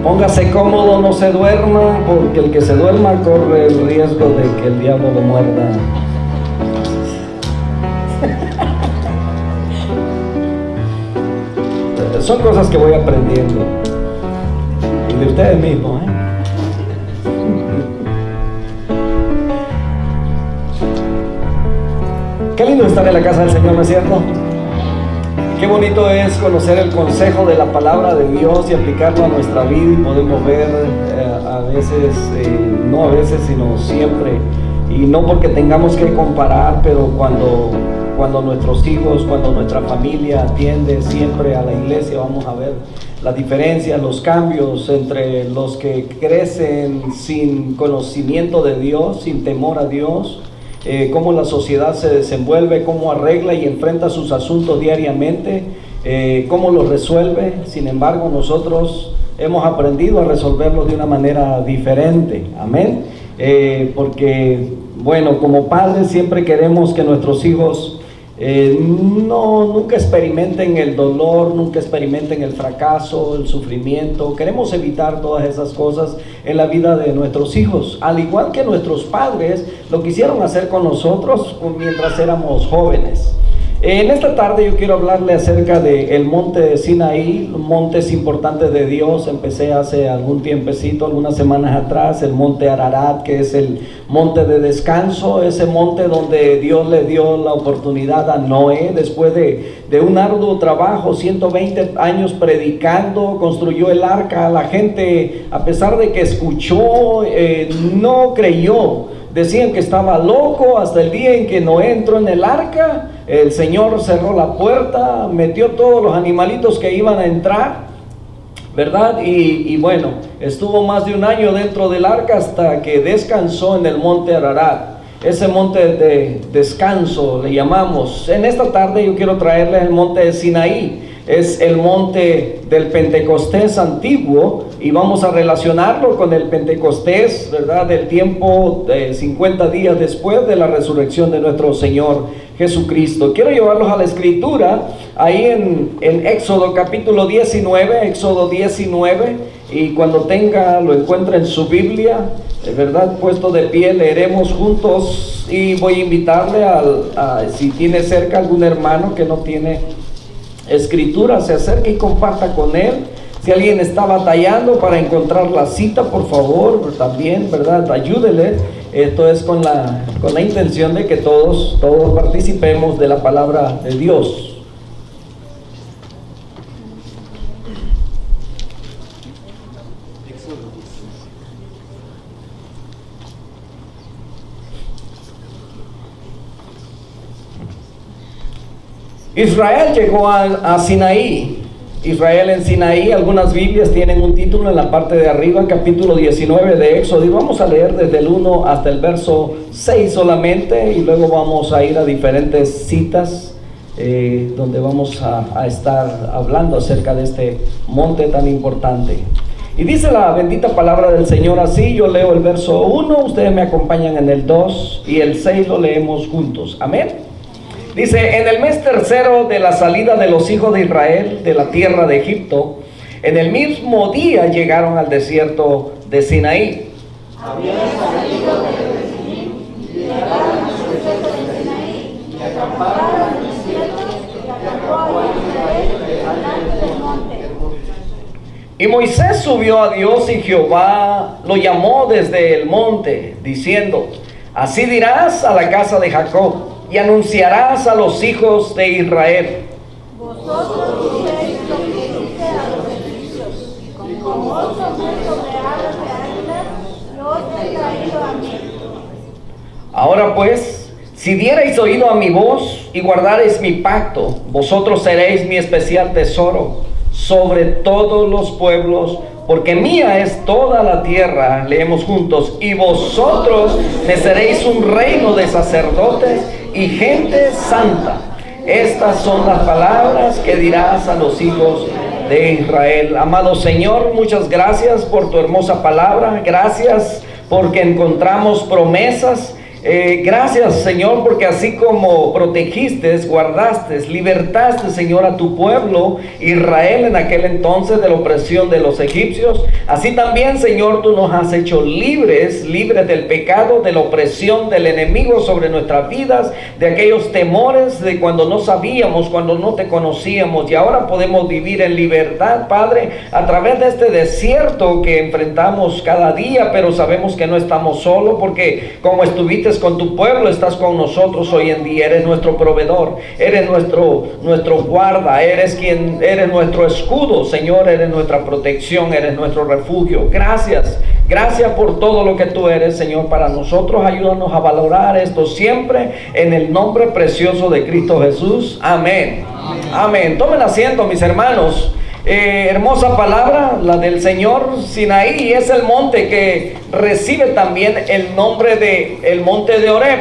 Póngase cómodo, no se duerma, porque el que se duerma corre el riesgo de que el diablo lo muerda. Son cosas que voy aprendiendo. Y de ustedes mismos, Qué lindo estar en la casa del Señor, ¿no es cierto? Qué bonito es conocer el consejo de la palabra de Dios y aplicarlo a nuestra vida, y podemos ver a veces, no a veces, sino siempre, y no porque tengamos que comparar, pero cuando nuestros hijos, cuando nuestra familia atiende siempre a la iglesia, vamos a ver la diferencia, los cambios entre los que crecen sin conocimiento de Dios, sin temor a Dios. Cómo la sociedad se desenvuelve, cómo arregla y enfrenta sus asuntos diariamente, cómo los resuelve. Sin embargo, nosotros hemos aprendido a resolverlos de una manera diferente, amén, porque, bueno, como padres siempre queremos que nuestros hijos nunca experimenten el dolor, nunca experimenten el fracaso, el sufrimiento. Queremos evitar todas esas cosas en la vida de nuestros hijos, al igual que nuestros padres lo quisieron hacer con nosotros mientras éramos jóvenes. En esta tarde yo quiero hablarle acerca del monte de Sinaí, montes importantes de Dios. Empecé hace algún tiempecito, algunas semanas atrás, el monte Ararat, que es el monte de descanso, ese monte donde Dios le dio la oportunidad a Noé, después de un arduo trabajo, 120 años predicando, construyó el arca. La gente, a pesar de que escuchó, no creyó. Decían que estaba loco hasta el día en que Noé entró en el arca. El Señor cerró la puerta, metió todos los animalitos que iban a entrar, ¿verdad? Y bueno, estuvo más de un año dentro del arca hasta que descansó en el monte Ararat. Ese monte de descanso le llamamos. En esta tarde yo quiero traerles el monte de Sinaí. Es el monte del Pentecostés antiguo, y vamos a relacionarlo con el Pentecostés, ¿verdad?, del tiempo de 50 días después de la resurrección de nuestro Señor Jesucristo. Quiero llevarlos a la escritura, ahí en Éxodo capítulo 19, Éxodo 19, y cuando lo encuentre en su Biblia, ¿verdad?, puesto de pie, leeremos juntos. Y voy a invitarle si tiene cerca algún hermano que no tiene escritura, se acerque y comparta con él. Si alguien está batallando para encontrar la cita, por favor, también, ¿verdad?, ayúdele. Esto es con la intención de que todos participemos de la palabra de Dios. Israel llegó a Sinaí. Israel en Sinaí, algunas Biblias tienen un título en la parte de arriba, capítulo 19 de Éxodo, y vamos a leer desde el 1 hasta el verso 6 solamente, y luego vamos a ir a diferentes citas donde vamos a estar hablando acerca de este monte tan importante. Y dice la bendita palabra del Señor así. Yo leo el verso 1, ustedes me acompañan en el 2, y el 6 lo leemos juntos, amén. Dice: en el mes tercero de la salida de los hijos de Israel de la tierra de Egipto, en el mismo día llegaron al desierto de Sinaí. Habían salido de Sinaí y llegaron al desierto de Sinaí y acamparon en el desierto y acampó a Israel delante del monte. Y Moisés subió a Dios, y Jehová lo llamó desde el monte, diciendo: así dirás a la casa de Jacob, y anunciarás a los hijos de Israel: vosotros diréis lo que dice a los egipcios, como vos sois sobre alas de águilas, yo os he traído a mí. Ahora pues, si diereis oído a mi voz y guardareis mi pacto, vosotros seréis mi especial tesoro sobre todos los pueblos, porque mía es toda la tierra. Leemos juntos: y vosotros me seréis un reino de sacerdotes y gente santa. Estas son las palabras que dirás a los hijos de Israel. Amado Señor, muchas gracias por tu hermosa palabra. Gracias porque encontramos promesas Gracias, Señor, porque así como protegiste, guardaste, libertaste, Señor, a tu pueblo Israel en aquel entonces de la opresión de los egipcios, así también, Señor, tú nos has hecho libres del pecado, de la opresión del enemigo sobre nuestras vidas, de aquellos temores de cuando no sabíamos, cuando no te conocíamos, y ahora podemos vivir en libertad, Padre, a través de este desierto que enfrentamos cada día, pero sabemos que no estamos solos, porque como estuviste con tu pueblo, estás con nosotros hoy en día. Eres nuestro proveedor, eres nuestro guarda, eres nuestro escudo, Señor, eres nuestra protección, eres nuestro refugio. Gracias por todo lo que tú eres, Señor, para nosotros. Ayúdanos a valorar esto siempre en el nombre precioso de Cristo Jesús. Amén. Amén. Tomen asiento, mis hermanos. Hermosa palabra, la del Señor. Sinaí es el monte que recibe también el nombre de el monte de Horeb.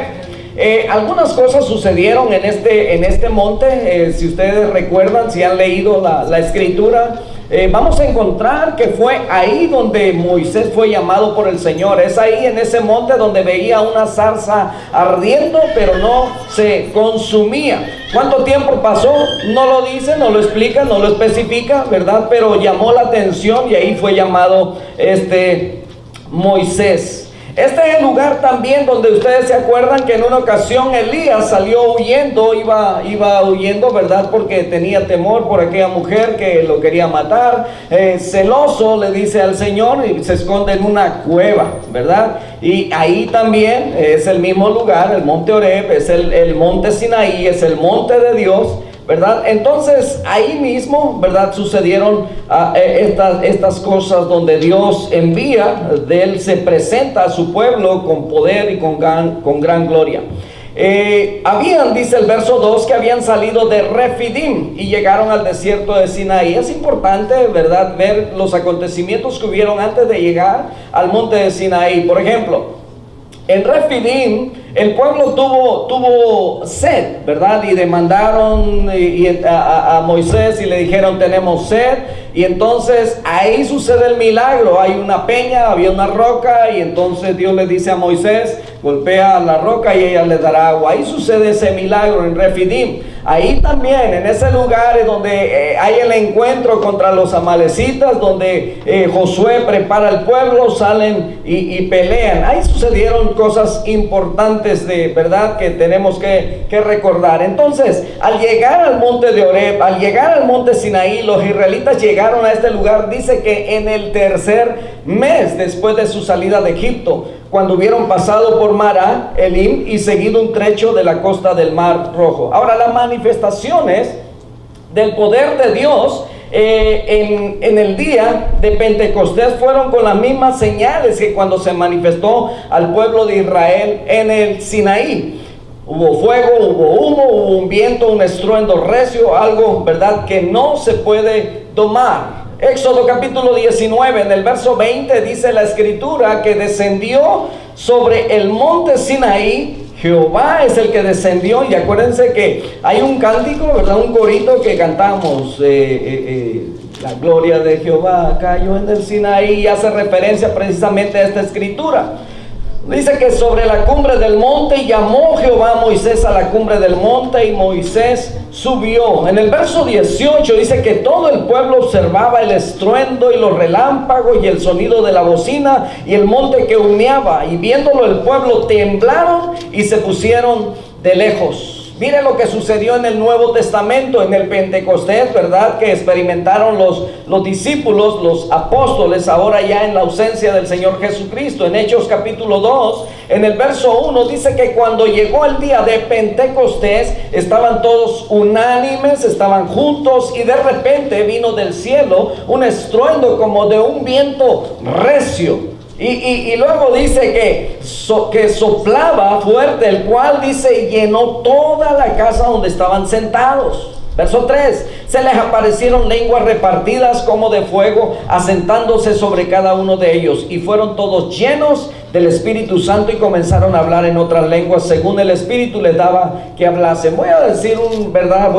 Algunas cosas sucedieron en este monte. Si ustedes recuerdan, si han leído la escritura, vamos a encontrar que fue ahí donde Moisés fue llamado por el Señor. Es ahí en ese monte donde veía una zarza ardiendo, pero no se consumía. ¿Cuánto tiempo pasó? No lo dice, no lo explica, no lo especifica, ¿verdad? Pero llamó la atención y ahí fue llamado Moisés. Este es el lugar también donde ustedes se acuerdan que en una ocasión Elías salió huyendo, iba huyendo, ¿verdad? Porque tenía temor por aquella mujer que lo quería matar. Celoso le dice al Señor y se esconde en una cueva, ¿verdad? Y ahí también es el mismo lugar, el monte Horeb, es el monte Sinaí, es el monte de Dios, ¿verdad? Entonces ahí mismo, ¿verdad?, sucedieron estas cosas donde Dios envía, de Él se presenta a su pueblo con poder y con gran gloria. Dice el verso 2, que habían salido de Refidim y llegaron al desierto de Sinaí. Es importante, ¿verdad?, ver los acontecimientos que hubieron antes de llegar al monte de Sinaí. Por ejemplo, en Refidim el pueblo tuvo sed, ¿verdad? Y demandaron a Moisés y le dijeron: tenemos sed. Y entonces ahí sucede el milagro. Hay una peña, había una roca, y entonces Dios le dice a Moisés: golpea la roca y ella le dará agua. Ahí sucede ese milagro en Refidim. Ahí también, en ese lugar es donde hay el encuentro contra los amalecitas, donde Josué prepara al pueblo, salen y pelean. Ahí sucedieron cosas importantes, de verdad, que tenemos que recordar. Entonces, al llegar al monte de Horeb, al llegar al monte Sinaí, los israelitas llegaron a este lugar, dice que en el tercer mes después de su salida de Egipto, cuando hubieron pasado por Mara, Elim, y seguido un trecho de la costa del Mar Rojo. Ahora, las manifestaciones del poder de Dios en el día de Pentecostés fueron con las mismas señales que cuando se manifestó al pueblo de Israel en el Sinaí. Hubo fuego, hubo humo, hubo un viento, un estruendo recio, algo, ¿verdad?, que no se puede domar. Éxodo capítulo 19, en el verso 20, dice la escritura que descendió sobre el monte Sinaí. Jehová es el que descendió, y acuérdense que hay un cántico, ¿verdad?, un corito que cantamos, la gloria de Jehová cayó en el Sinaí, y hace referencia precisamente a esta escritura. Dice que sobre la cumbre del monte llamó Jehová a Moisés a la cumbre del monte, y Moisés subió. En el verso 18 dice que todo el pueblo observaba el estruendo y los relámpagos y el sonido de la bocina y el monte que humeaba, y viéndolo el pueblo temblaron y se pusieron de lejos. Miren lo que sucedió en el Nuevo Testamento, en el Pentecostés, ¿verdad?, que experimentaron los discípulos, los apóstoles, ahora ya en la ausencia del Señor Jesucristo. En Hechos capítulo 2, en el verso 1, dice que cuando llegó el día de Pentecostés, estaban todos unánimes, estaban juntos, y de repente vino del cielo un estruendo como de un viento recio. Y luego dice que soplaba fuerte, el cual, dice, llenó toda la casa donde estaban sentados. Verso 3, se les aparecieron lenguas repartidas como de fuego, asentándose sobre cada uno de ellos, y fueron todos llenos del Espíritu Santo y comenzaron a hablar en otras lenguas según el Espíritu les daba que hablasen. Voy a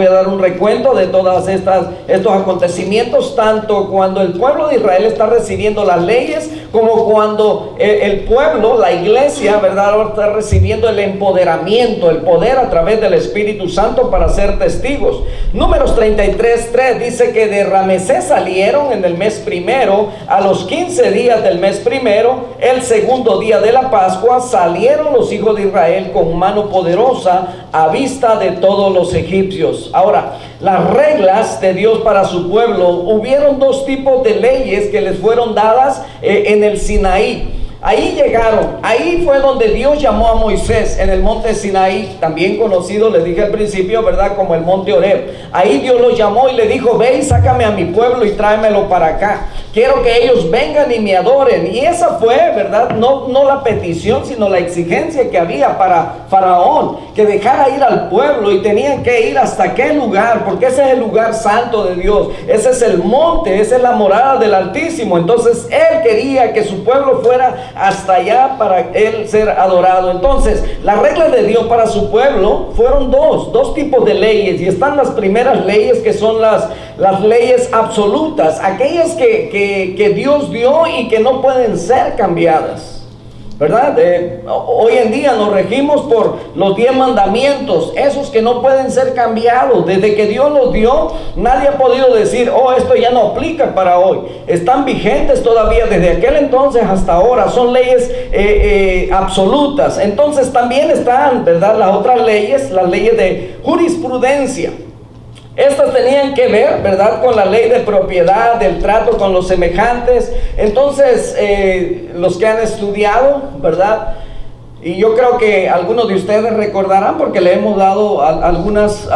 dar un recuento de todas estos acontecimientos, tanto cuando el pueblo de Israel está recibiendo las leyes, como cuando el pueblo, la iglesia, ¿verdad?, ahora está recibiendo el empoderamiento, el poder a través del Espíritu Santo para ser testigos. Números 33:3 dice que de Ramesés salieron en el mes primero, a los 15 días del mes primero, el segundo día de la Pascua, salieron los hijos de Israel con mano poderosa a vista de todos los egipcios. Ahora, las reglas de Dios para su pueblo, hubieron dos tipos de leyes que les fueron dadas en el Sinaí. Ahí llegaron, ahí fue donde Dios llamó a Moisés en el monte Sinaí, también conocido, les dije al principio, ¿verdad?, como el monte Horeb. Ahí Dios lo llamó y le dijo: ve y sácame a mi pueblo y tráemelo para acá. Quiero que ellos vengan y me adoren. Y esa fue, ¿verdad?, no la petición, sino la exigencia que había para Faraón, que dejara ir al pueblo, y tenían que ir hasta aquel lugar, porque ese es el lugar santo de Dios, ese es el monte, esa es la morada del Altísimo. Entonces él quería que su pueblo fuera hasta allá para él ser adorado. Entonces las reglas de Dios para su pueblo fueron dos tipos de leyes, y están las primeras leyes, que son las leyes absolutas, aquellas que Dios dio y que no pueden ser cambiadas, ¿verdad? Hoy en día nos regimos por los 10 mandamientos, esos que no pueden ser cambiados. Desde que Dios los dio, nadie ha podido decir: oh, esto ya no aplica para hoy. Están vigentes todavía desde aquel entonces hasta ahora. Son leyes absolutas. Entonces también están, ¿verdad?, las otras leyes, las leyes de jurisprudencia. Estas tenían que ver, ¿verdad?, con la ley de propiedad, del trato con los semejantes. Entonces, los que han estudiado, ¿verdad?, y yo creo que algunos de ustedes recordarán, porque le hemos dado algunas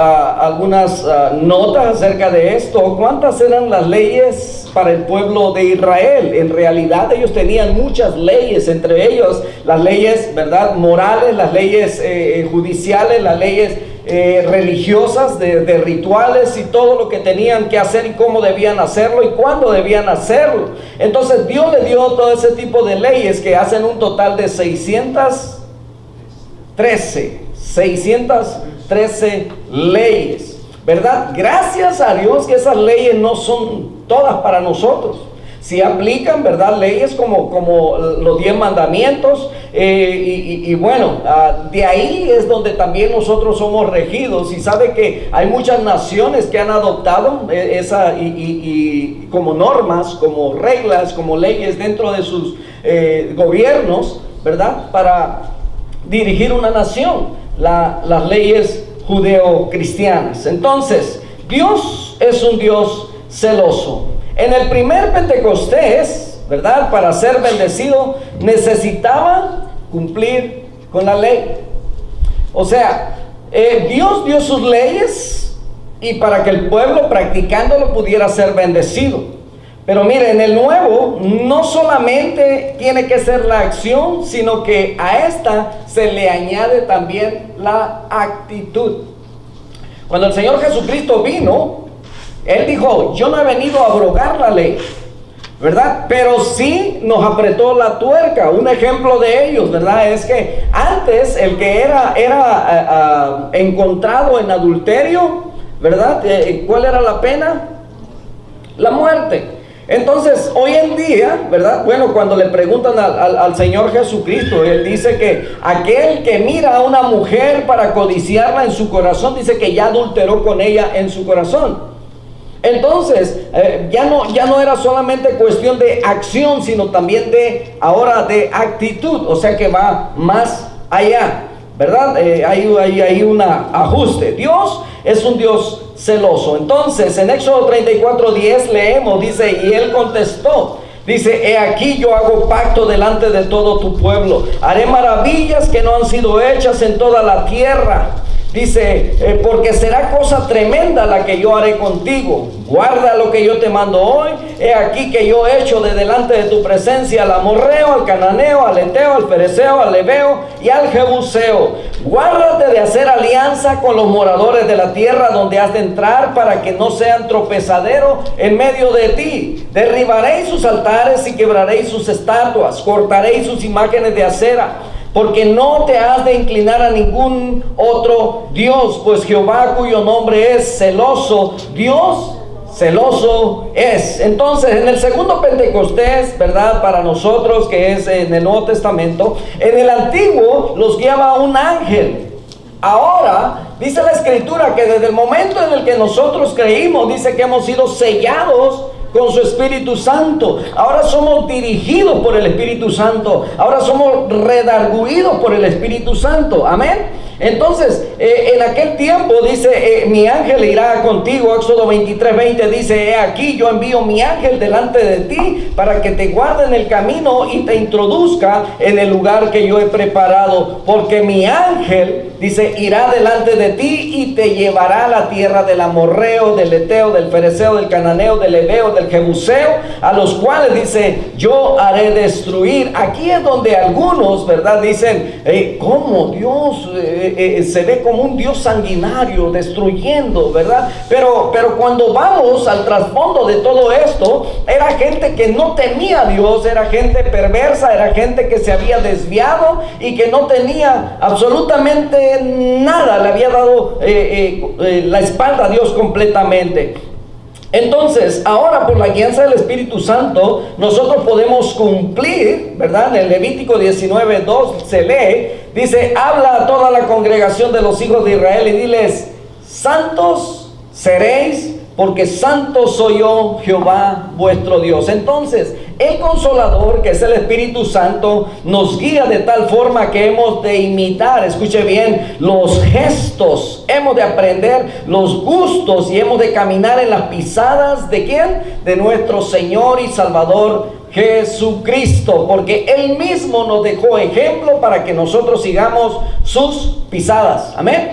notas acerca de esto. ¿Cuántas eran las leyes para el pueblo de Israel? En realidad ellos tenían muchas leyes, entre ellos las leyes, ¿verdad?, morales, las leyes judiciales, las leyes religiosas, de rituales, y todo lo que tenían que hacer y cómo debían hacerlo y cuándo debían hacerlo. Entonces Dios le dio todo ese tipo de leyes, que hacen un total de 613 leyes, ¿verdad? Gracias a Dios que esas leyes no son todas para nosotros. Si aplican, ¿verdad?, leyes como los 10 mandamientos, y bueno, de ahí es donde también nosotros somos regidos. Y sabe que hay muchas naciones que han adoptado y como normas, como reglas, como leyes dentro de sus gobiernos, ¿verdad?, para dirigir una nación, las leyes judeo-cristianas. Entonces, Dios es un Dios celoso. En el primer Pentecostés, ¿verdad?, para ser bendecido necesitaba cumplir con la ley. O sea, Dios dio sus leyes, y para que el pueblo, practicándolo, pudiera ser bendecido. Pero mire, en el nuevo no solamente tiene que ser la acción, sino que a esta se le añade también la actitud. Cuando el Señor Jesucristo vino, Él dijo: yo no he venido a abrogar la ley, ¿verdad?, pero sí nos apretó la tuerca. Un ejemplo de ellos, ¿verdad?, es que antes el que era encontrado en adulterio, ¿verdad?, ¿cuál era la pena? La muerte. Entonces, hoy en día, ¿verdad?, bueno, cuando le preguntan al Señor Jesucristo, Él dice que aquel que mira a una mujer para codiciarla en su corazón, dice que ya adulteró con ella en su corazón. Entonces, ya no era solamente cuestión de acción, sino también ahora de actitud. O sea que va más allá, ¿verdad? Hay un ajuste. Dios es un Dios celoso. Entonces, en Éxodo 34:10 leemos, dice: y Él contestó, dice: he aquí yo hago pacto delante de todo tu pueblo, haré maravillas que no han sido hechas en toda la tierra. Dice, porque será cosa tremenda la que yo haré contigo. Guarda lo que yo te mando hoy. He aquí que yo echo de delante de tu presencia al amorreo, al cananeo, al eteo, al fereceo, al leveo y al jebuseo. Guárdate de hacer alianza con los moradores de la tierra donde has de entrar, para que no sean tropezadero en medio de ti. Derribaréis sus altares y quebraréis sus estatuas, cortaréis sus imágenes de acera, porque no te has de inclinar a ningún otro Dios, pues Jehová, cuyo nombre es celoso, Dios celoso es. Entonces, en el segundo Pentecostés, ¿verdad? Para nosotros, que es en el Nuevo Testamento, en el Antiguo los guiaba un ángel. Ahora, dice la Escritura que desde el momento en el que nosotros creímos, dice que hemos sido sellados con su Espíritu Santo. Ahora somos dirigidos por el Espíritu Santo. Ahora somos redarguidos por el Espíritu Santo. Amén. Entonces, en aquel tiempo dice, mi ángel irá contigo. Éxodo 23:20 dice, he aquí yo envío mi ángel delante de ti para que te guarde en el camino y te introduzca en el lugar que yo he preparado. Porque mi ángel, dice, irá delante de ti y te llevará a la tierra del amorreo, del eteo, del fereceo, del cananeo, del heveo, del jebuseo, a los cuales, dice, yo haré destruir. Aquí es donde algunos, ¿verdad? Dicen, ¿cómo Dios se ve como un Dios sanguinario, destruyendo, ¿verdad? Pero cuando vamos al trasfondo de todo esto, era gente que no temía a Dios, era gente perversa, era gente que se había desviado y que no tenía absolutamente nada, le había dado la espalda a Dios completamente. Entonces, ahora por la guianza del Espíritu Santo, nosotros podemos cumplir, ¿verdad? En el Levítico 19:2 se lee, dice, habla a toda la congregación de los hijos de Israel y diles, santos seréis, porque santo soy yo, Jehová vuestro Dios. Entonces, el Consolador, que es el Espíritu Santo, nos guía de tal forma que hemos de imitar, escuche bien, los gestos, hemos de aprender los gustos y hemos de caminar en las pisadas ¿de quién? De nuestro Señor y Salvador Jesucristo, porque Él mismo nos dejó ejemplo para que nosotros sigamos sus pisadas. Amén.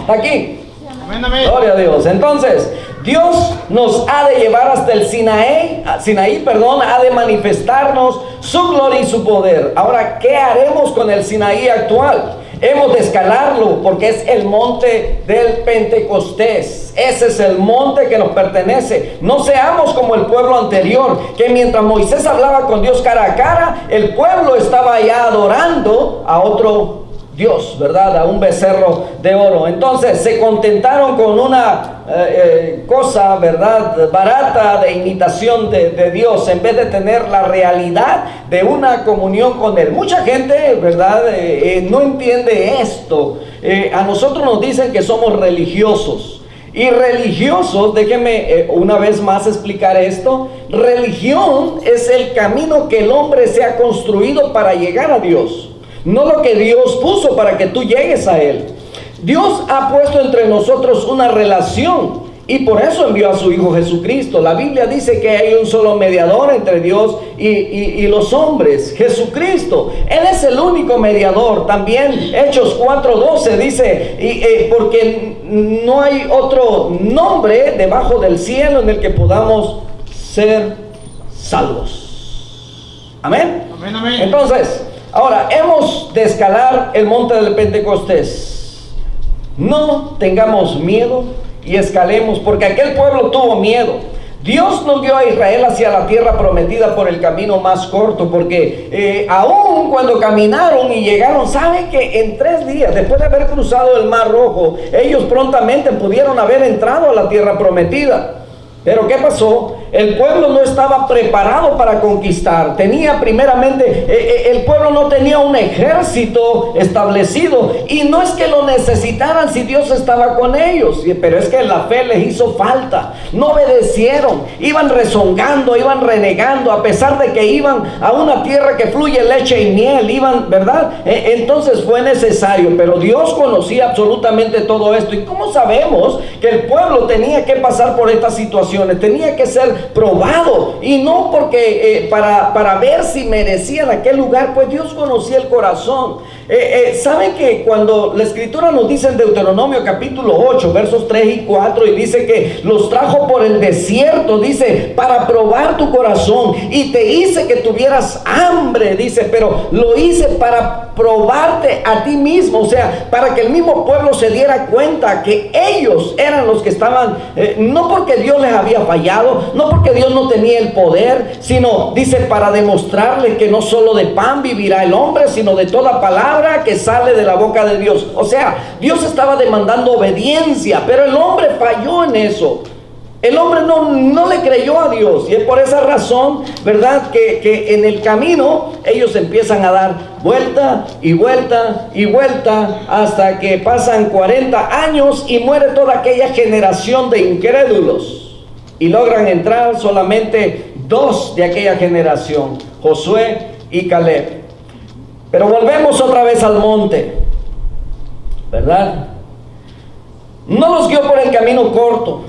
¿Está aquí? Amén, amén. Gloria a Dios. Entonces, Dios nos ha de llevar hasta el Sinaí, ha de manifestarnos su gloria y su poder. Ahora, ¿qué haremos con el Sinaí actual? Hemos de escalarlo porque es el monte del Pentecostés. Ese es el monte que nos pertenece. No seamos como el pueblo anterior, que mientras Moisés hablaba con Dios cara a cara, el pueblo estaba allá adorando a otro Dios, ¿verdad? A un becerro de oro. Entonces se contentaron con una cosa, ¿verdad? Barata de imitación de Dios, en vez de tener la realidad de una comunión con Él. Mucha gente, ¿verdad? No entiende esto. A nosotros nos dicen que somos religiosos. Y religiosos, déjenme una vez más explicar esto. Religión es el camino que el hombre se ha construido para llegar a Dios. No lo que Dios puso para que tú llegues a Él. Dios ha puesto entre nosotros una relación y por eso envió a su Hijo Jesucristo. La Biblia dice que hay un solo mediador entre Dios y los hombres, Jesucristo. Él es el único mediador. También Hechos 4:12 dice, porque no hay otro nombre debajo del cielo en el que podamos ser salvos. Amén. Amén, amén. Entonces, ahora, hemos de escalar el monte del Pentecostés. No tengamos miedo y escalemos, porque aquel pueblo tuvo miedo. Dios no guió a Israel hacia la tierra prometida por el camino más corto, porque aún cuando caminaron y llegaron, ¿sabe que en 3 días, después de haber cruzado el Mar Rojo, ellos prontamente pudieron haber entrado a la tierra prometida? Pero ¿qué pasó? El pueblo no estaba preparado para conquistar. Tenía primeramente, el pueblo no tenía un ejército establecido. Y no es que lo necesitaran si Dios estaba con ellos. Pero es que la fe les hizo falta. No obedecieron. Iban rezongando, iban renegando. A pesar de que iban a una tierra que fluye leche y miel. Iban, ¿verdad? Entonces fue necesario. Pero Dios conocía absolutamente todo esto. ¿Y cómo sabemos que el pueblo tenía que pasar por estas situaciones? Tenía que ser ser probado, y no porque para ver si merecían aquel lugar, pues Dios conocía el corazón. ¿Saben que cuando la escritura nos dice en Deuteronomio capítulo 8 versos 3 y 4, y dice que los trajo por el desierto, dice, para probar tu corazón, y te hice que tuvieras hambre, dice, pero lo hice para probarte a ti mismo, o sea, para que el mismo pueblo se diera cuenta que ellos eran los que estaban, no porque Dios les había fallado, no porque Dios no tenía el poder, sino, dice, para demostrarles que no solo de pan vivirá el hombre, sino de toda palabra que sale de la boca de Dios. O sea, Dios estaba demandando obediencia, pero el hombre falló en eso. El hombre no le creyó a Dios, y es por esa razón, ¿verdad?, que en el camino ellos empiezan a dar vuelta y vuelta y vuelta hasta que pasan 40 años y muere toda aquella generación de incrédulos, y logran entrar solamente 2 de aquella generación, Josué y Caleb. Pero volvemos otra vez al monte, ¿verdad? No los guió por el camino corto,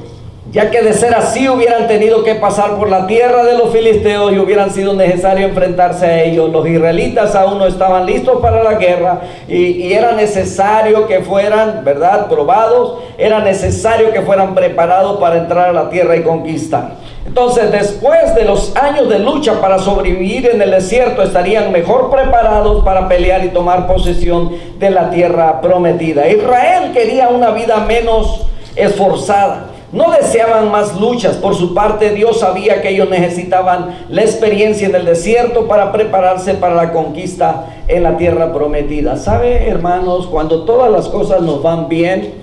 ya que de ser así hubieran tenido que pasar por la tierra de los filisteos y hubieran sido necesario enfrentarse a ellos. Los israelitas aún no estaban listos para la guerra, y era necesario que fueran, ¿verdad?, probados, era necesario que fueran preparados para entrar a la tierra y conquistar. Entonces, después de los años de lucha para sobrevivir en el desierto, estarían mejor preparados para pelear y tomar posesión de la tierra prometida. Israel quería una vida menos esforzada. No deseaban más luchas. Por su parte, Dios sabía que ellos necesitaban la experiencia en el desierto para prepararse para la conquista en la tierra prometida. ¿Sabe, hermanos? Cuando todas las cosas nos van bien,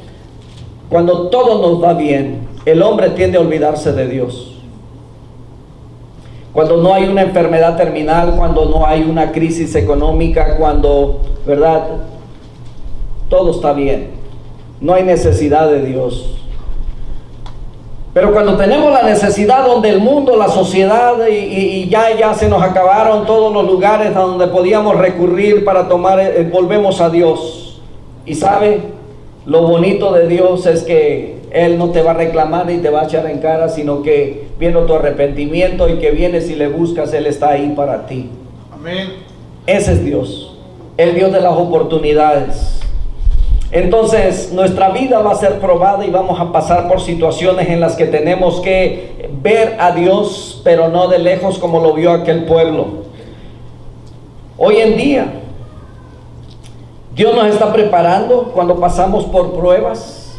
cuando todo nos va bien, el hombre tiende a olvidarse de Dios. Cuando no hay una enfermedad terminal, cuando no hay una crisis económica, cuando, ¿verdad?, todo está bien, no hay necesidad de Dios. Pero cuando tenemos la necesidad, donde el mundo, la sociedad y ya se nos acabaron todos los lugares a donde podíamos recurrir para tomar, volvemos a Dios. Y sabe, lo bonito de Dios es que Él no te va a reclamar ni te va a echar en cara, sino que viendo tu arrepentimiento y que vienes y le buscas, Él está ahí para ti. Amén. Ese es Dios, el Dios de las oportunidades. Entonces nuestra vida va a ser probada y vamos a pasar por situaciones en las que tenemos que ver a Dios, pero no de lejos como lo vio aquel pueblo. Hoy en día Dios nos está preparando cuando pasamos por pruebas.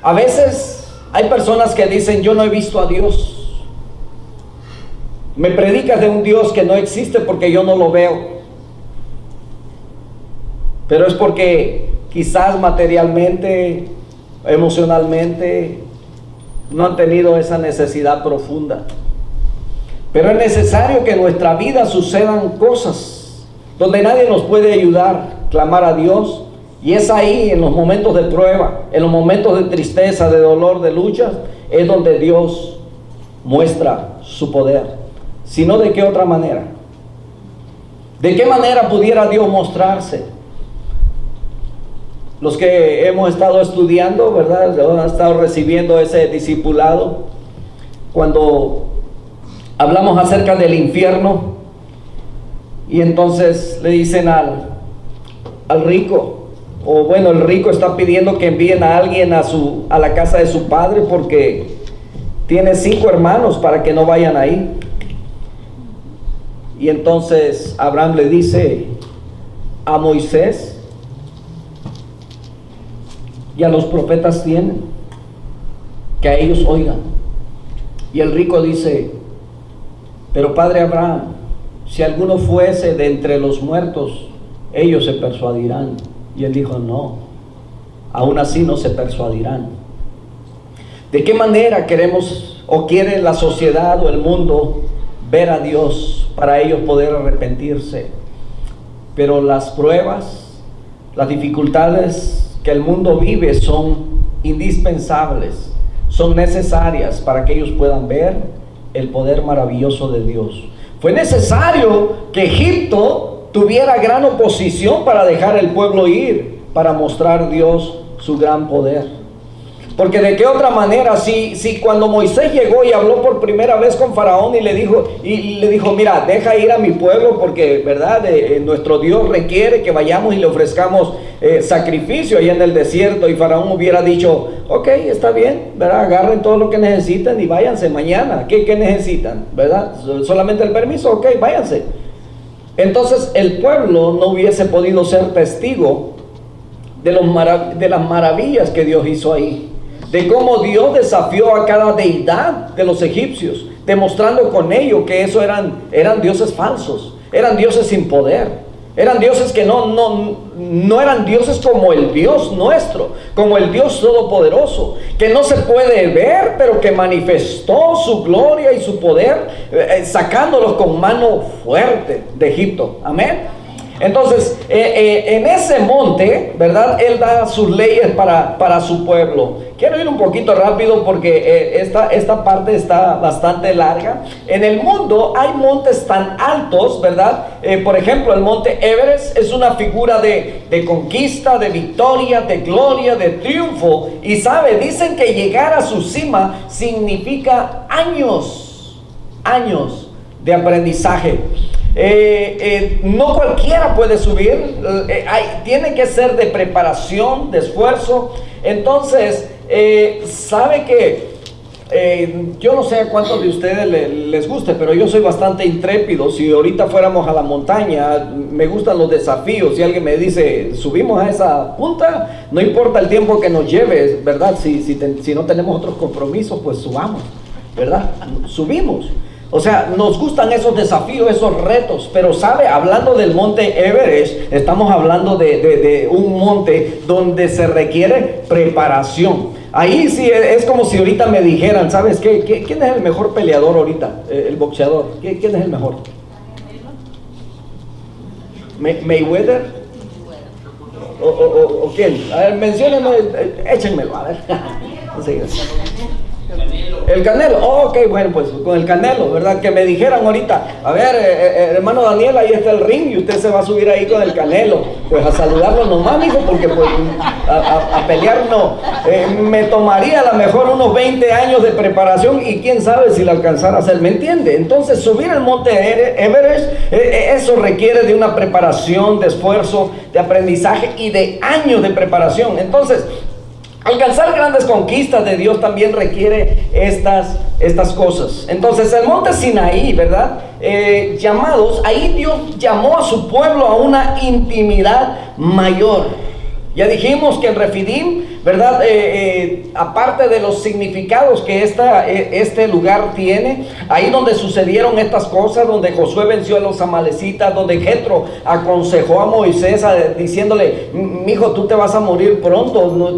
A veces hay personas que dicen: yo no he visto a Dios. Me predicas de un Dios que no existe porque yo no lo veo. Pero es porque quizás materialmente, emocionalmente, no han tenido esa necesidad profunda. Pero es necesario que en nuestra vida sucedan cosas donde nadie nos puede ayudar, clamar a Dios. Y es ahí, en los momentos de prueba, en los momentos de tristeza, de dolor, de lucha, es donde Dios muestra su poder. Si no, ¿de qué otra manera? ¿De qué manera pudiera Dios mostrarse? Los que hemos estado estudiando, ¿verdad?, han estado recibiendo ese discipulado. Cuando hablamos acerca del infierno, y entonces le dicen al rico, o bueno, el rico está pidiendo que envíen a alguien a la casa de su padre porque tiene 5 hermanos para que no vayan ahí. Y entonces Abraham le dice a Moisés y a los profetas tienen, que a ellos oigan. Y el rico dice: pero padre Abraham, si alguno fuese de entre los muertos, ellos se persuadirán. Y él dijo: no, aún así no se persuadirán. ¿De qué manera queremos o quiere la sociedad o el mundo ver a Dios para ellos poder arrepentirse? Pero las pruebas, las dificultades que el mundo vive son indispensables, son necesarias para que ellos puedan ver el poder maravilloso de Dios. Fue necesario que Egipto tuviera gran oposición para dejar el pueblo ir, para mostrar Dios su gran poder. Porque de qué otra manera, si cuando Moisés llegó y habló por primera vez con Faraón y le dijo, mira, deja ir a mi pueblo porque, ¿verdad? Nuestro Dios requiere que vayamos y le ofrezcamos sacrificio ahí en el desierto, y Faraón hubiera dicho, ok, está bien, ¿verdad? Agarren todo lo que necesitan y váyanse mañana. ¿Qué necesitan? ¿Verdad? Solamente el permiso, ok, váyanse. Entonces el pueblo no hubiese podido ser testigo de las maravillas que Dios hizo ahí, de cómo Dios desafió a cada deidad de los egipcios, demostrando con ello que eso eran dioses falsos, eran dioses sin poder, eran dioses que no eran dioses como el Dios nuestro, como el Dios todopoderoso, que no se puede ver, pero que manifestó su gloria y su poder, sacándolos con mano fuerte de Egipto. Amén. Entonces, en ese monte, ¿verdad? Él da sus leyes para su pueblo. Quiero ir un poquito rápido porque esta parte está bastante larga. En el mundo hay montes tan altos, ¿verdad? Por ejemplo, el monte Everest es una figura de conquista, de victoria, de gloria, de triunfo. Y dicen que llegar a su cima significa años de aprendizaje. No cualquiera puede subir, tiene que ser de preparación, de esfuerzo. Entonces, sabe que yo no sé a cuántos de ustedes les guste, pero yo soy bastante intrépido. Si ahorita fuéramos a la montaña, me gustan los desafíos. Si alguien me dice, subimos a esa punta, no importa el tiempo que nos lleve, ¿verdad? Si no tenemos otros compromisos, pues subamos, ¿verdad? Subimos. O sea, nos gustan esos desafíos, esos retos, pero hablando del monte Everest, estamos hablando de un monte donde se requiere preparación. Ahí sí es como si ahorita me dijeran, ¿sabes qué? ¿Quién es el mejor peleador ahorita? El boxeador. ¿Quién es el mejor? ¿Mayweather? ¿O quién? A ver, menciónenme, échenmelo, a ver. El Canelo. Ok, bueno, pues con el Canelo, ¿verdad? Que me dijeran ahorita, a ver, hermano Daniel, ahí está el ring y usted se va a subir ahí con el Canelo. Pues a saludarlo nomás, mijo, porque pues a pelear no. Me tomaría a lo mejor unos 20 años de preparación y quién sabe si lo alcanzara a hacer, ¿me entiende? Entonces subir el monte Everest, eso requiere de una preparación, de esfuerzo, de aprendizaje y de años de preparación. Entonces, alcanzar grandes conquistas de Dios también requiere estas cosas. Entonces el monte Sinaí, ¿verdad? Ahí Dios llamó a su pueblo a una intimidad mayor. Ya dijimos que en Refidim, ¿verdad? Aparte de los significados que este lugar tiene, ahí donde sucedieron estas cosas, donde Josué venció a los amalecitas, donde Jetro aconsejó a Moisés diciéndole, mijo, tú te vas a morir pronto, ¿no?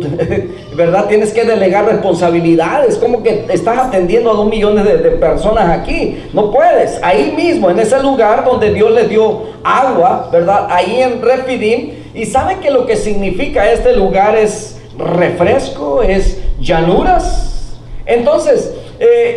¿Verdad? Tienes que delegar responsabilidades. ¿Cómo que estás atendiendo a 2 millones de personas aquí? No puedes. Ahí mismo, en ese lugar donde Dios les dio agua, ¿verdad? Ahí en Refidim. Y saben que lo que significa este lugar es refresco, es llanuras. Entonces,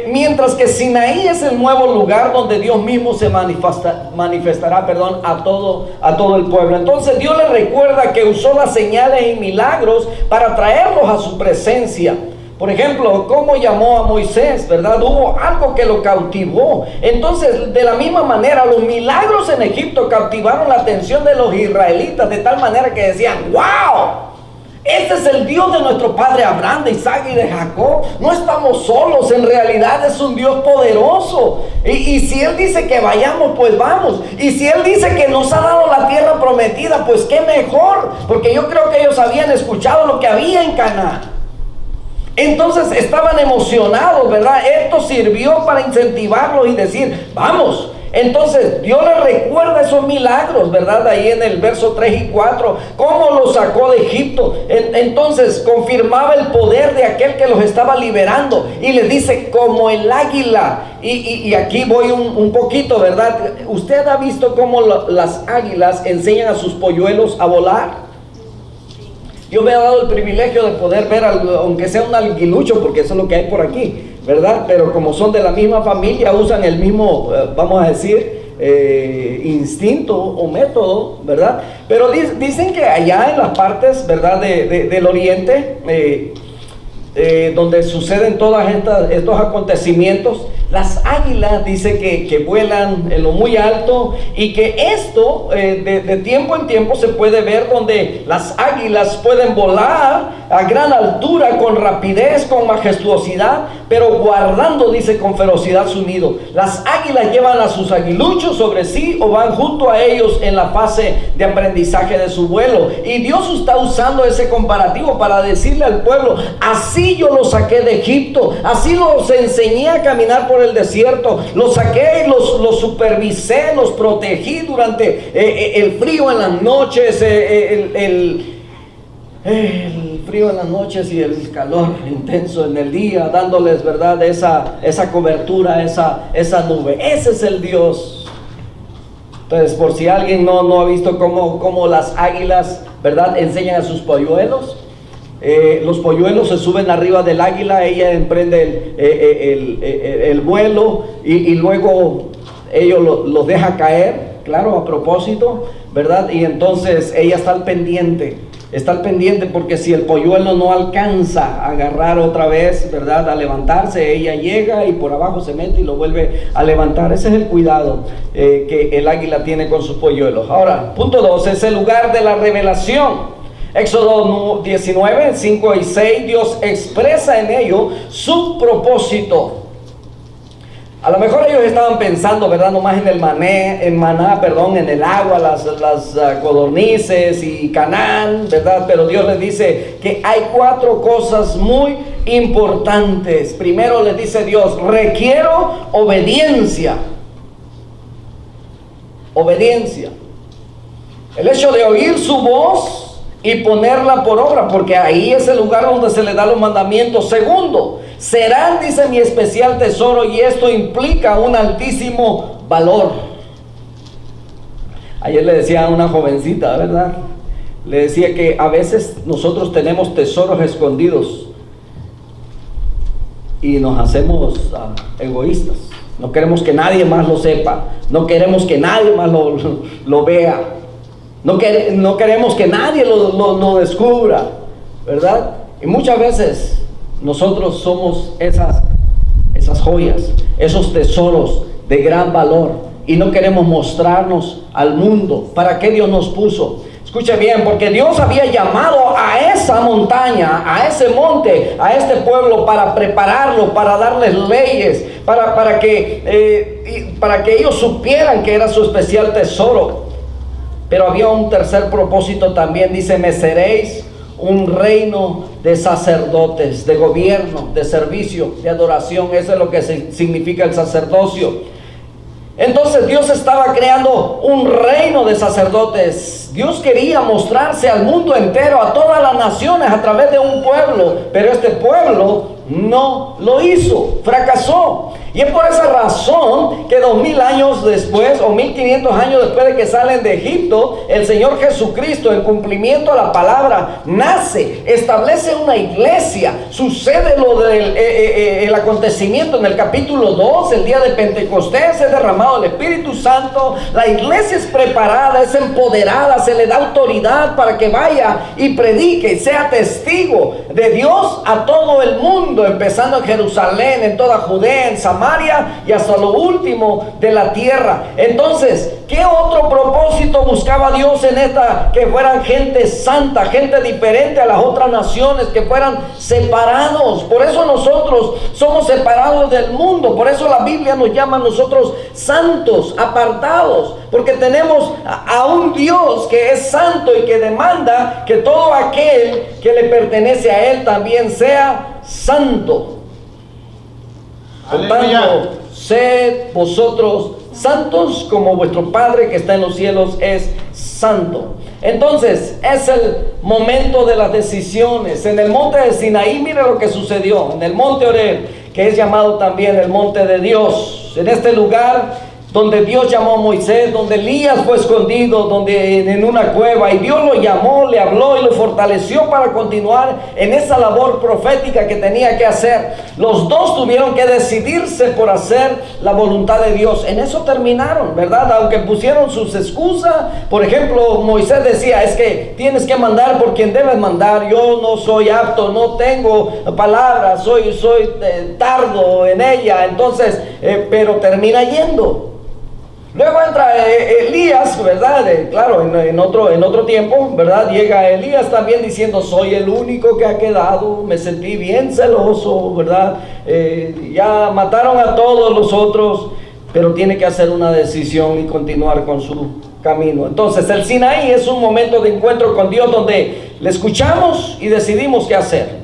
mientras que Sinaí es el nuevo lugar donde Dios mismo se manifestará, a todo el pueblo. Entonces Dios le recuerda que usó las señales y milagros para traerlos a su presencia. Por ejemplo, ¿cómo llamó a Moisés? ¿Verdad? Hubo algo que lo cautivó. Entonces, de la misma manera, los milagros en Egipto cautivaron la atención de los israelitas de tal manera que decían, ¡wow! Este es el Dios de nuestro padre Abraham, de Isaac y de Jacob. No estamos solos, en realidad es un Dios poderoso. Y si Él dice que vayamos, pues vamos. Y si Él dice que nos ha dado la tierra prometida, pues qué mejor. Porque yo creo que ellos habían escuchado lo que había en Canaán. Entonces estaban emocionados, ¿verdad? Esto sirvió para incentivarlos y decir, vamos. Entonces Dios les recuerda esos milagros, ¿verdad? Ahí en el verso 3 y 4, cómo los sacó de Egipto. Entonces confirmaba el poder de aquel que los estaba liberando. Y les dice, como el águila. Y aquí voy un poquito, ¿verdad? ¿Usted ha visto cómo las águilas enseñan a sus polluelos a volar? Yo me he dado el privilegio de poder ver, aunque sea un aguilucho, porque eso es lo que hay por aquí, ¿verdad? Pero como son de la misma familia, usan el mismo, vamos a decir, instinto o método, ¿verdad? Pero dicen que allá en las partes, ¿verdad? Del oriente, donde suceden todos estos acontecimientos, las águilas dice que vuelan en lo muy alto, y que esto de tiempo en tiempo se puede ver donde las águilas pueden volar a gran altura, con rapidez, con majestuosidad, pero guardando, dice, con ferocidad su nido. Las águilas llevan a sus aguiluchos sobre sí o van junto a ellos en la fase de aprendizaje de su vuelo. Y Dios está usando ese comparativo para decirle al pueblo: así yo los saqué de Egipto, así los enseñé a caminar por el desierto, los saqué, los supervisé, los protegí durante el frío en las noches, el frío en las noches y el calor intenso en el día, dándoles, ¿verdad?, esa cobertura, esa nube. Ese es el Dios. Entonces, por si alguien no ha visto cómo las águilas, ¿verdad?, enseñan a sus polluelos. Los polluelos se suben arriba del águila, ella emprende el vuelo, y luego ellos los deja caer, claro, a propósito, ¿verdad? Y entonces ella está al pendiente, porque si el polluelo no alcanza a agarrar otra vez, ¿verdad?, a levantarse, ella llega y por abajo se mete y lo vuelve a levantar. Ese es el cuidado que el águila tiene con sus polluelos. Ahora, punto 2, es el lugar de la revelación. Éxodo 19, 5 y 6, Dios expresa en ello su propósito. A lo mejor ellos estaban pensando, ¿verdad?, nomás en el maná, en el agua, las codornices y Canaán, ¿verdad? Pero Dios les dice que hay 4 cosas muy importantes. Primero les dice Dios: requiero obediencia. Obediencia. El hecho de oír su voz y ponerla por obra, porque ahí es el lugar donde se le da los mandamientos. Segundo, serán, dice, mi especial tesoro, y esto implica un altísimo valor. Ayer le decía a una jovencita, ¿verdad?, le decía que a veces nosotros tenemos tesoros escondidos y nos hacemos egoístas. No queremos que nadie más lo sepa, no queremos que nadie más lo vea. No queremos que nadie lo descubra, ¿verdad? Y muchas veces nosotros somos esas joyas, esos tesoros de gran valor, y no queremos mostrarnos al mundo. ¿Para qué Dios nos puso? Escuche bien, porque Dios había llamado a esa montaña, a ese monte, a este pueblo, para prepararlo, para darles leyes, para que ellos supieran que era su especial tesoro. Pero había un tercer propósito también. Dice: me seréis un reino de sacerdotes, de gobierno, de servicio, de adoración. Eso es lo que significa el sacerdocio. Entonces Dios estaba creando un reino de sacerdotes. Dios quería mostrarse al mundo entero, a todas las naciones, a través de un pueblo. Pero este pueblo no lo hizo, fracasó. Y es por esa razón que 2000 años después, o 1500 años después de que salen de Egipto, el Señor Jesucristo, en cumplimiento a la palabra, nace, establece una iglesia. Sucede lo del el acontecimiento en el capítulo 2, el día de Pentecostés, es derramado el Espíritu Santo, la iglesia es preparada, es empoderada, se le da autoridad para que vaya y predique, sea testigo de Dios a todo el mundo, empezando en Jerusalén, en toda Judea, en Samaria y hasta lo último de la tierra. Entonces, ¿qué otro propósito buscaba Dios en esta? Que fueran gente santa, gente diferente a las otras naciones, que fueran separados. Por eso nosotros somos separados del mundo. Por eso la Biblia nos llama a nosotros santos, apartados, porque tenemos a un Dios que es santo y que demanda que todo aquel que le pertenece a Él también sea santo. Por tanto, sed vosotros santos como vuestro Padre que está en los cielos es santo. Entonces, es el momento de las decisiones. En el monte de Sinaí, mire lo que sucedió. En el monte Oreb, que es llamado también el monte de Dios. En este lugar donde Dios llamó a Moisés, donde Elías fue escondido, donde en una cueva, y Dios lo llamó, le habló y lo fortaleció para continuar en esa labor profética que tenía que hacer. Los dos tuvieron que decidirse por hacer la voluntad de Dios. En eso terminaron, ¿verdad? Aunque pusieron sus excusas. Por ejemplo, Moisés decía, es que tienes que mandar por quien debes mandar. Yo no soy apto, no tengo palabras, soy tardo en ella. Entonces, pero termina yendo. Luego entra Elías, ¿verdad? Claro, en otro tiempo, ¿verdad? Llega Elías también diciendo, soy el único que ha quedado, me sentí bien celoso, ¿verdad? Ya mataron a todos los otros, pero tiene que hacer una decisión y continuar con su camino. Entonces el Sinaí es un momento de encuentro con Dios donde le escuchamos y decidimos qué hacer.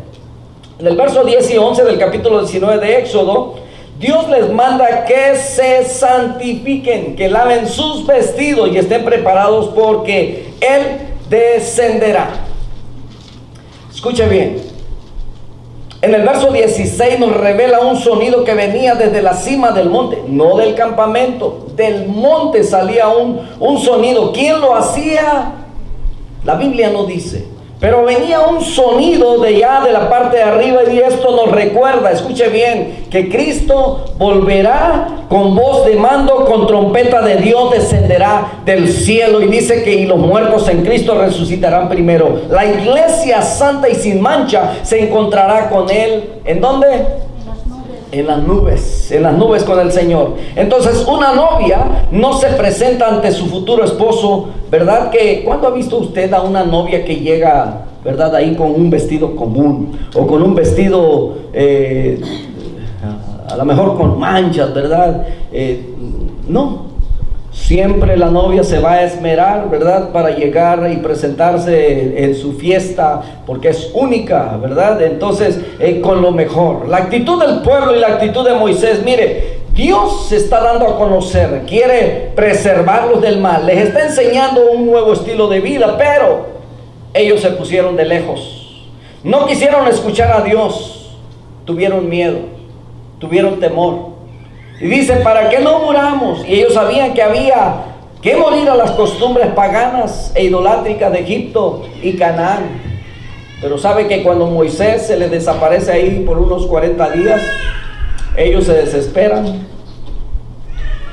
En el verso 10 y 11 del capítulo 19 de Éxodo, Dios les manda que se santifiquen, que laven sus vestidos y estén preparados porque Él descenderá. Escuche bien. En el verso 16 nos revela un sonido que venía desde la cima del monte, no del campamento, del monte salía un sonido. ¿Quién lo hacía? La Biblia no dice. Pero venía un sonido de allá de la parte de arriba, y esto nos recuerda, escuche bien, que Cristo volverá con voz de mando, con trompeta de Dios descenderá del cielo, y dice que y los muertos en Cristo resucitarán primero. La iglesia santa y sin mancha se encontrará con Él. ¿En dónde? En las nubes con el Señor. Entonces una novia no se presenta ante su futuro esposo, ¿verdad? Que ¿cuándo ha visto usted a una novia que llega, verdad, ahí con un vestido común o con un vestido a lo mejor con manchas, ¿verdad? No. Siempre la novia se va a esmerar, ¿verdad? Para llegar y presentarse en su fiesta, porque es única, ¿verdad? Entonces, con lo mejor. La actitud del pueblo y la actitud de Moisés, mire, Dios se está dando a conocer, quiere preservarlos del mal, les está enseñando un nuevo estilo de vida, pero ellos se pusieron de lejos. No quisieron escuchar a Dios, tuvieron miedo, tuvieron temor. Y dice, ¿para qué no muramos? Y ellos sabían que había que morir a las costumbres paganas e idolátricas de Egipto y Canaán. Pero sabe que cuando Moisés se les desaparece ahí por unos 40 días, ellos se desesperan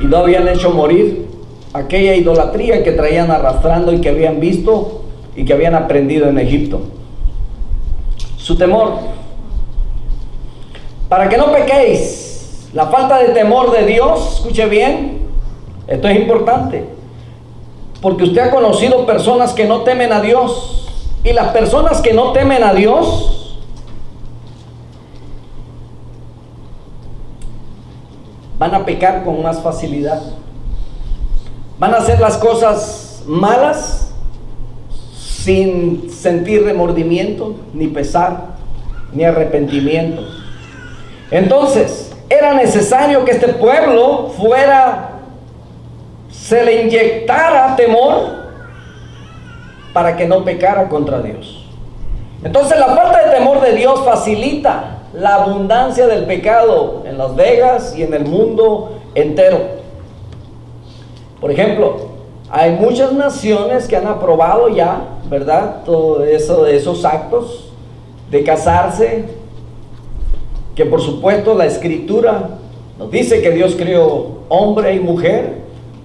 y no habían hecho morir aquella idolatría que traían arrastrando y que habían visto y que habían aprendido en Egipto. Su temor. Para que no pequéis. La falta de temor de Dios, escuche bien, esto es importante, porque usted ha conocido personas que no temen a Dios, y las personas que no temen a Dios van a pecar con más facilidad, van a hacer las cosas malas sin sentir remordimiento, ni pesar, ni arrepentimiento. Entonces, era necesario que este pueblo se le inyectara temor para que no pecara contra Dios. Entonces la falta de temor de Dios facilita la abundancia del pecado en Las Vegas y en el mundo entero. Por ejemplo, hay muchas naciones que han aprobado ya, ¿verdad? Todo eso, esos actos de casarse, que por supuesto la Escritura nos dice que Dios creó hombre y mujer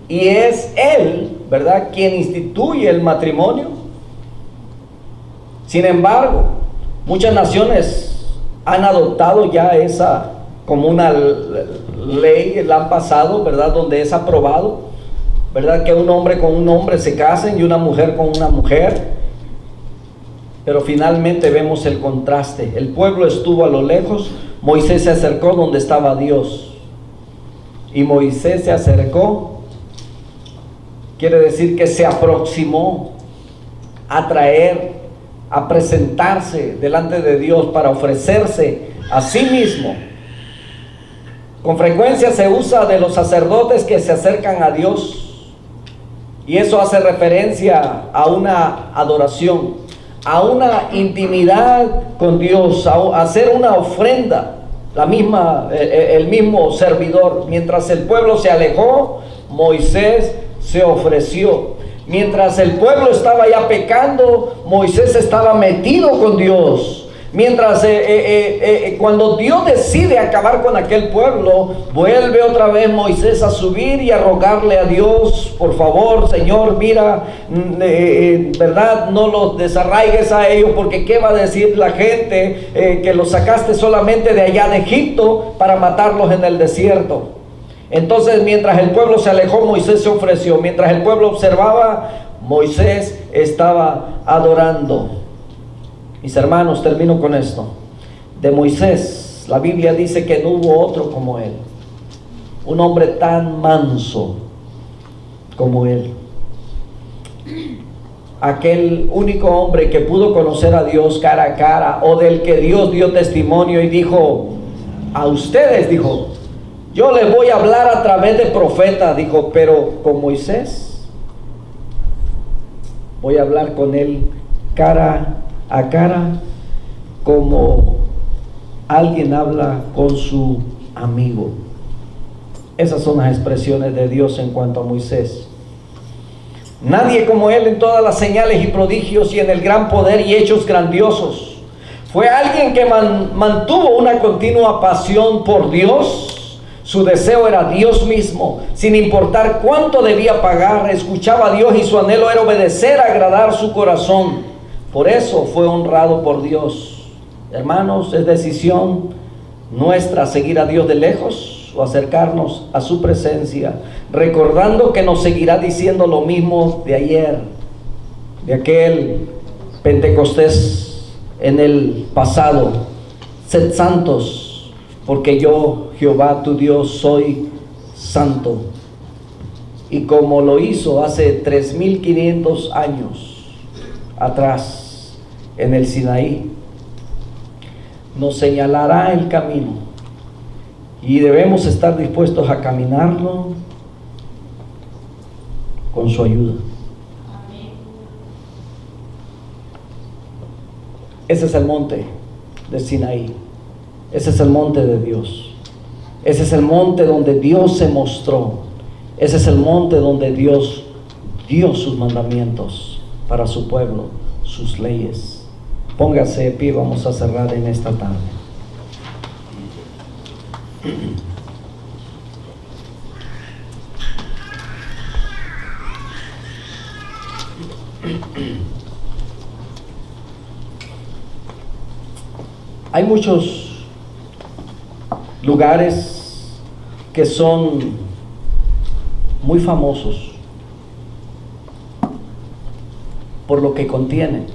y es Él, ¿verdad?, quien instituye el matrimonio. Sin embargo, muchas naciones han adoptado ya esa como una ley, la han pasado, ¿verdad?, donde es aprobado, ¿verdad?, que un hombre con un hombre se casen y una mujer con una mujer. Pero finalmente vemos el contraste. El pueblo estuvo a lo lejos. Moisés se acercó donde estaba Dios. Y Moisés se acercó, quiere decir que se aproximó a traer, a presentarse delante de Dios para ofrecerse a sí mismo. Con frecuencia se usa de los sacerdotes que se acercan a Dios. Y eso hace referencia a una adoración, a una intimidad con Dios, a hacer una ofrenda, el mismo servidor. Mientras el pueblo se alejó, Moisés se ofreció. Mientras el pueblo estaba ya pecando, Moisés estaba metido con Dios. Mientras cuando Dios decide acabar con aquel pueblo, vuelve otra vez Moisés a subir y a rogarle a Dios: por favor, Señor, mira, verdad, no los desarraigues a ellos, porque qué va a decir la gente que los sacaste solamente de allá de Egipto para matarlos en el desierto. Entonces, mientras el pueblo se alejó, Moisés se ofreció. Mientras el pueblo observaba, Moisés estaba adorando. Mis hermanos, termino con esto. De Moisés, la Biblia dice que no hubo otro como él, un hombre tan manso como él. Aquel único hombre que pudo conocer a Dios cara a cara, o del que Dios dio testimonio y dijo: a ustedes, dijo, yo les voy a hablar a través de profetas, dijo, pero con Moisés voy a hablar con él cara a cara, como alguien habla con su amigo. Esas son las expresiones de Dios en cuanto a Moisés. Nadie como él en todas las señales y prodigios y en el gran poder y hechos grandiosos. Fue alguien que mantuvo una continua pasión por Dios. Su deseo era Dios mismo, sin importar cuánto debía pagar. Escuchaba a Dios y su anhelo era obedecer, agradar su corazón. Por eso fue honrado por Dios. Hermanos, es decisión nuestra seguir a Dios de lejos o acercarnos a su presencia, recordando que nos seguirá diciendo lo mismo de ayer, de aquel Pentecostés en el pasado: sed santos, porque yo, Jehová tu Dios, soy santo. Y como lo hizo hace 3500 años atrás en el Sinaí, nos señalará el camino y debemos estar dispuestos a caminarlo con su ayuda. Ese es el monte de Sinaí, ese es el monte de Dios, ese es el monte donde Dios se mostró, ese es el monte donde Dios dio sus mandamientos para su pueblo, sus leyes. Póngase de pie, vamos a cerrar en esta tarde. Hay muchos lugares que son muy famosos por lo que contienen.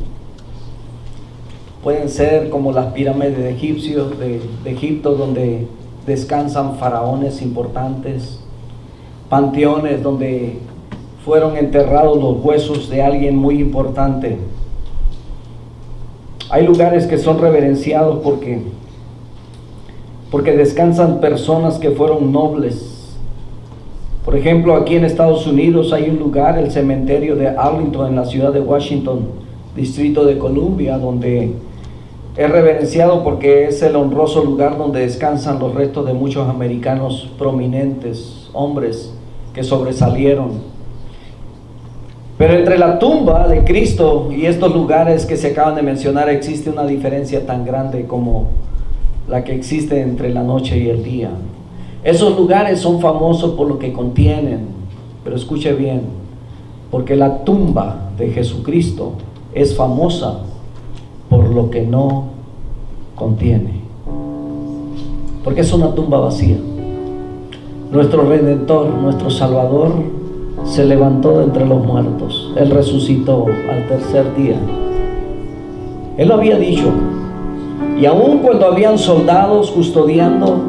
Pueden ser como las pirámides egipcios de Egipto, donde descansan faraones importantes, panteones donde fueron enterrados los huesos de alguien muy importante. Hay lugares que son reverenciados porque descansan personas que fueron nobles. Por ejemplo, aquí en Estados Unidos hay un lugar, el cementerio de Arlington, en la ciudad de Washington, Distrito de Columbia, donde es reverenciado porque es el honroso lugar donde descansan los restos de muchos americanos prominentes, hombres que sobresalieron. Pero entre la tumba de Cristo y estos lugares que se acaban de mencionar existe una diferencia tan grande como la que existe entre la noche y el día. Esos lugares son famosos por lo que contienen, pero escuche bien, porque la tumba de Jesucristo es famosa por lo que no contiene, porque es una tumba vacía. Nuestro Redentor, nuestro Salvador, se levantó de entre los muertos. Él resucitó al tercer día. Él lo había dicho, y aun cuando habían soldados custodiando,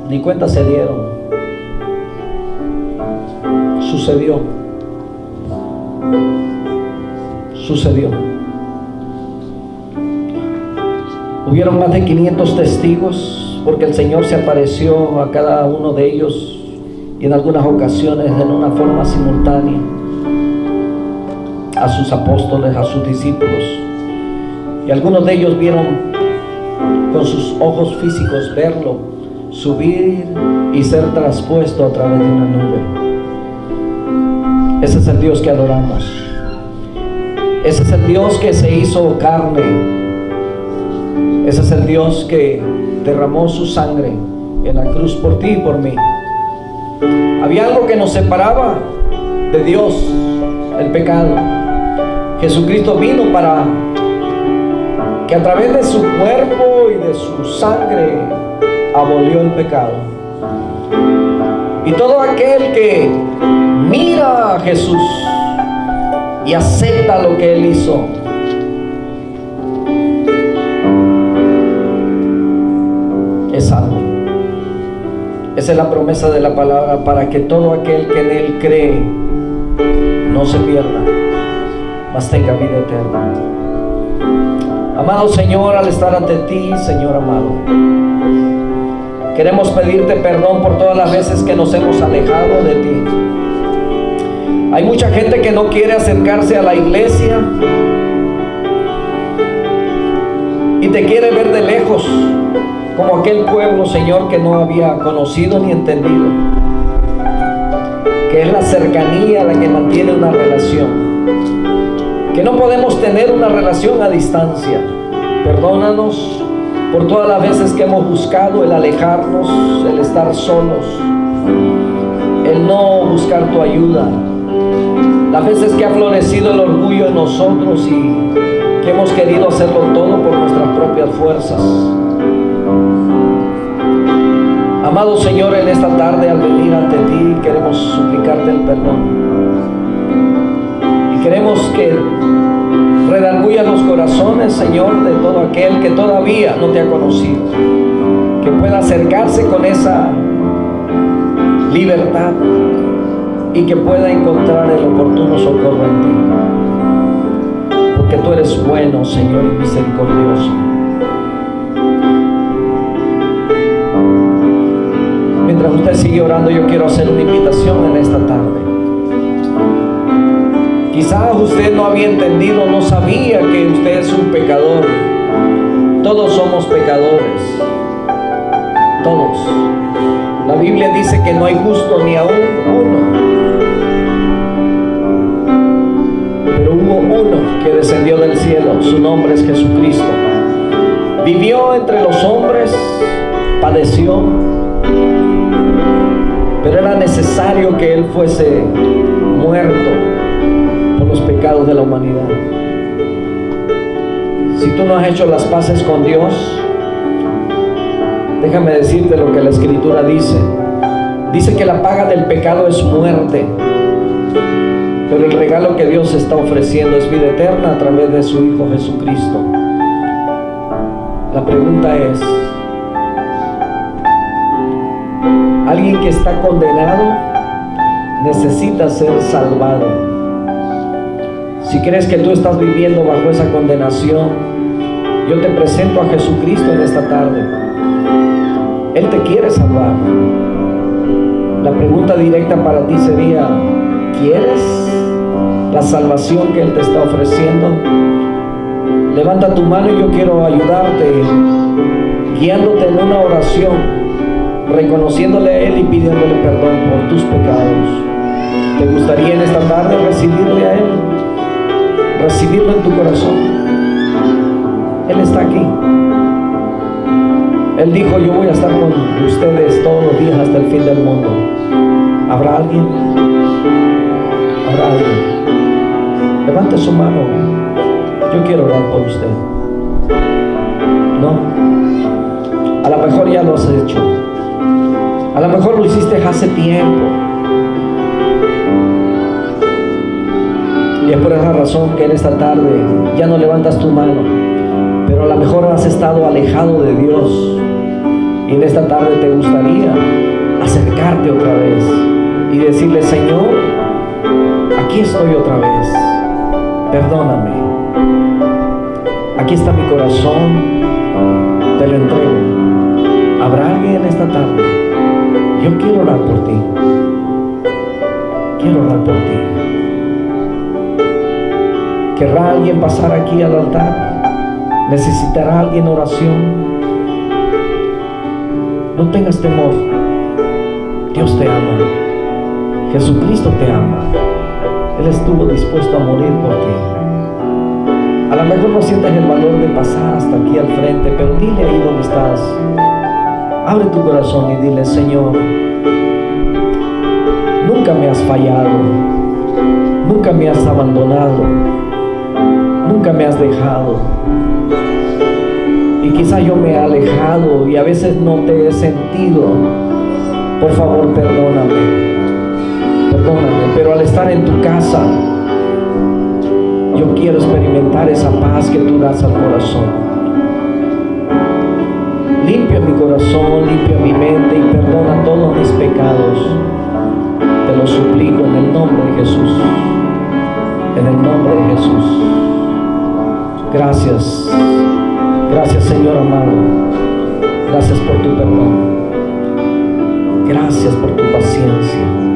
ni cuenta se dieron. Sucedió. Hubieron más de 500 testigos, porque el Señor se apareció a cada uno de ellos, y en algunas ocasiones en una forma simultánea, a sus apóstoles, a sus discípulos. Y algunos de ellos vieron con sus ojos físicos verlo, subir y ser traspuesto a través de una nube. Ese es el Dios que adoramos. Ese es el Dios que se hizo carne. Ese es el Dios que derramó su sangre en la cruz por ti y por mí. Había algo que nos separaba de Dios, el pecado. Jesucristo vino para que a través de su cuerpo y de su sangre abolió el pecado. Y todo aquel que mira a Jesús y acepta lo que Él hizo, es salvo. Esa es la promesa de la palabra, para que todo aquel que en Él cree no se pierda, mas tenga vida eterna. Amado Señor, al estar ante ti, Señor amado, queremos pedirte perdón por todas las veces que nos hemos alejado de ti. Hay mucha gente que no quiere acercarse a la iglesia y te quiere ver de lejos, como aquel pueblo, Señor, que no había conocido ni entendido que es la cercanía la que mantiene una relación, que no podemos tener una relación a distancia. Perdónanos por todas las veces que hemos buscado el alejarnos, el estar solos, el no buscar tu ayuda, las veces que ha florecido el orgullo en nosotros y que hemos querido hacerlo todo por nuestras propias fuerzas. Amado Señor, en esta tarde al venir ante ti queremos suplicarte el perdón y queremos que redargullas los corazones, Señor, de todo aquel que todavía no te ha conocido, que pueda acercarse con esa libertad y que pueda encontrar el oportuno socorro en ti, porque tú eres bueno, Señor, y misericordioso. Mientras usted sigue orando, yo quiero hacer una invitación en esta tarde. Quizás usted no había entendido, no sabía que usted es un pecador. Todos somos pecadores. Todos. La Biblia dice que no hay justo ni aún uno. Pero hubo uno que descendió del cielo. Su nombre es Jesucristo. Vivió entre los hombres, padeció, pero era necesario que Él fuese muerto por los pecados de la humanidad. Si tú no has hecho las paces con Dios, déjame decirte lo que la Escritura dice. Dice que la paga del pecado es muerte, pero el regalo que Dios está ofreciendo es vida eterna a través de su Hijo Jesucristo. La pregunta es, alguien que está condenado necesita ser salvado. Si crees que tú estás viviendo bajo esa condenación, yo te presento a Jesucristo en esta tarde. Él te quiere salvar. La pregunta directa para ti sería, ¿quieres la salvación que Él te está ofreciendo? Levanta tu mano y yo quiero ayudarte, guiándote en una oración, reconociéndole a Él y pidiéndole perdón por tus pecados. ¿Te gustaría en esta tarde recibirle a Él? Recibirlo en tu corazón. Él está aquí. Él dijo, yo voy a estar con ustedes todos los días hasta el fin del mundo. ¿Habrá alguien? ¿Habrá alguien? Levante su mano. Yo quiero orar por usted. No. A lo mejor ya lo has hecho. A lo mejor lo hiciste hace tiempo. Y es por esa razón que en esta tarde ya no levantas tu mano. Pero a lo mejor has estado alejado de Dios. Y en esta tarde te gustaría acercarte otra vez y decirle, Señor, aquí estoy otra vez. Perdóname. Aquí está mi corazón. Te lo entrego. ¿Habrá alguien en esta tarde? Yo quiero orar por ti. Quiero orar por ti. ¿Querrá alguien pasar aquí al altar? ¿Necesitará alguien oración? No tengas temor. Dios te ama. Jesucristo te ama. Él estuvo dispuesto a morir por ti. A lo mejor no sientes el valor de pasar hasta aquí al frente, pero dile ahí donde estás. Abre tu corazón y dile: Señor, nunca me has fallado, nunca me has abandonado, nunca me has dejado. Y quizá yo me he alejado y a veces no te he sentido. Por favor, perdóname, pero al estar en tu casa, yo quiero experimentar esa paz que tú das al corazón. Limpia mi corazón, limpia mi mente y perdona todos mis pecados. Te lo suplico en el nombre de Jesús. En el nombre de Jesús. Gracias. Gracias, Señor amado. Gracias por tu perdón. Gracias por tu paciencia.